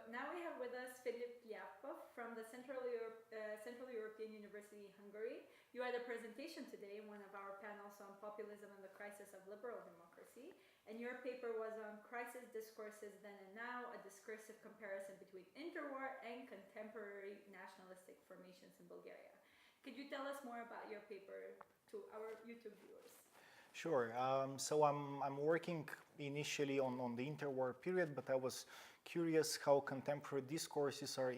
now we have with us Filip Lyapov from the Central European University, Hungary. You had a presentation today in one of our panels on populism and the crisis of liberal democracy, and your paper was on crisis discourses then and now, a discursive comparison between interwar and contemporary nationalistic formations in Bulgaria. Could you tell us more about your paper to our YouTube viewers? Sure. So I'm working initially on the interwar period, but I was curious how contemporary discourses are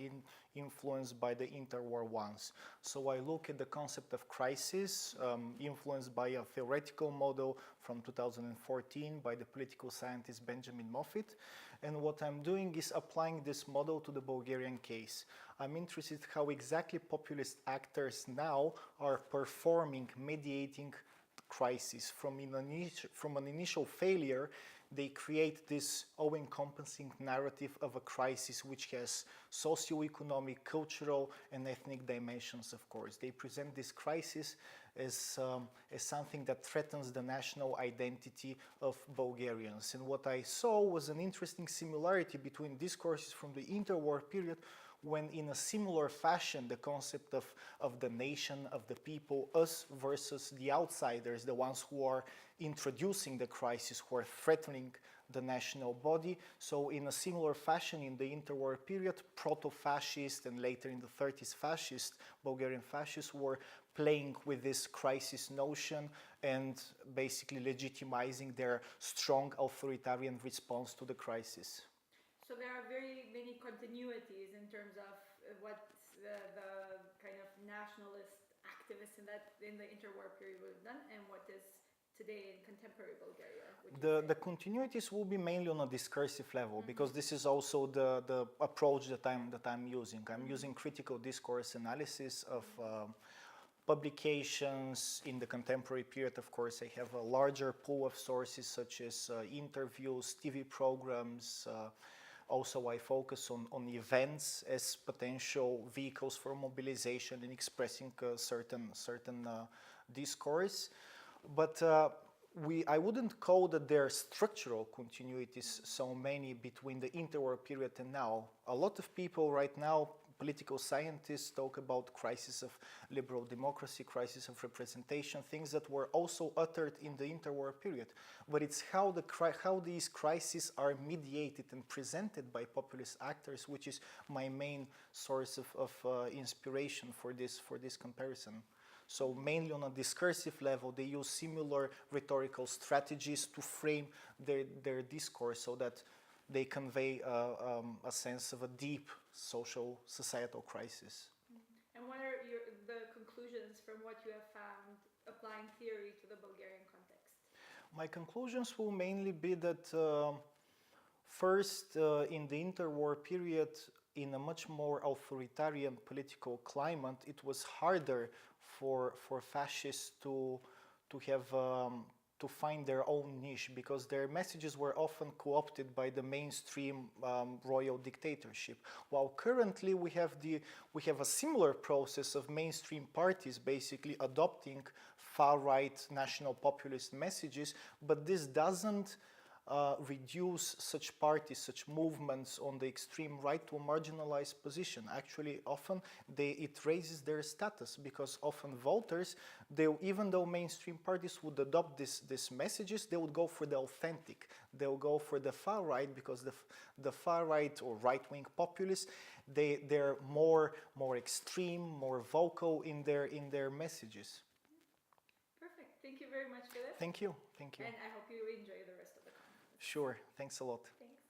influenced by the interwar ones. So I look at the concept of crisis, influenced by a theoretical model from 2014 by the political scientist Benjamin Moffitt. And what I'm doing is applying this model to the Bulgarian case. I'm interested how exactly populist actors now are performing, mediating crisis. From an initial failure, they create this all-encompassing narrative of a crisis which has socio-economic, cultural, and ethnic dimensions, of course. They present this crisis as something that threatens the national identity of Bulgarians. And what I saw was an interesting similarity between discourses from the interwar period, when in a similar fashion the concept of the nation, of the people, us versus the outsiders, the ones who are introducing the crisis, who are threatening the national body. So in a similar fashion in the interwar period, proto-fascist and later in the 30s fascist, Bulgarian fascists were playing with this crisis notion and basically legitimizing their strong authoritarian response to the crisis. So there are very many continuities in terms of what the kind of nationalist activists in the interwar period would have done and what is today in contemporary Bulgaria. The continuities will be mainly on a discursive level, because this is also the approach that I'm using. I'm using critical discourse analysis of publications in the contemporary period. Of course, I have a larger pool of sources such as interviews, TV programs. Also, I focus on events as potential vehicles for mobilization and expressing certain discourse. But I wouldn't call that there are structural continuities so many between the interwar period and now. A lot of people right now, political scientists, talk about crisis of liberal democracy, crisis of representation, things that were also uttered in the interwar period. But it's how these crises are mediated and presented by populist actors, which is my main source of inspiration for this comparison. So mainly on a discursive level, they use similar rhetorical strategies to frame their discourse so that they convey a sense of a deep societal crisis. And what are the conclusions from what you have found applying theory to the Bulgarian context? My conclusions will mainly be that first, in the interwar period, in a much more authoritarian political climate, it was harder for fascists to find their own niche, because their messages were often co-opted by the mainstream royal dictatorship. While currently we have a similar process of mainstream parties basically adopting far-right national populist messages, but this doesn't reduce such parties, such movements on the extreme right to a marginalized position. Actually, often it raises their status, because often voters, even though mainstream parties would adopt these messages, they would go for the authentic. They'll go for the far right, because the far right or right-wing populists, they're more extreme, more vocal in their messages. Perfect. Thank you very much, Filip. Thank you. Thank you. And I hope you enjoy the rest of the conference. Sure. Thanks a lot. Thanks.